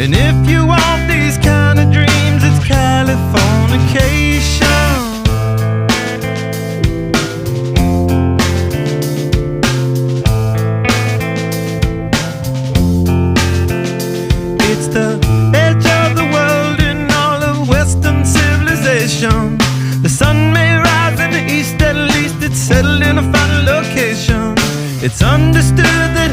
And if you want these kind of dreams, it's Californication. It's the edge of the world in all of Western civilization. The sun may rise in the east, at least it's settled in a final location. It's understood that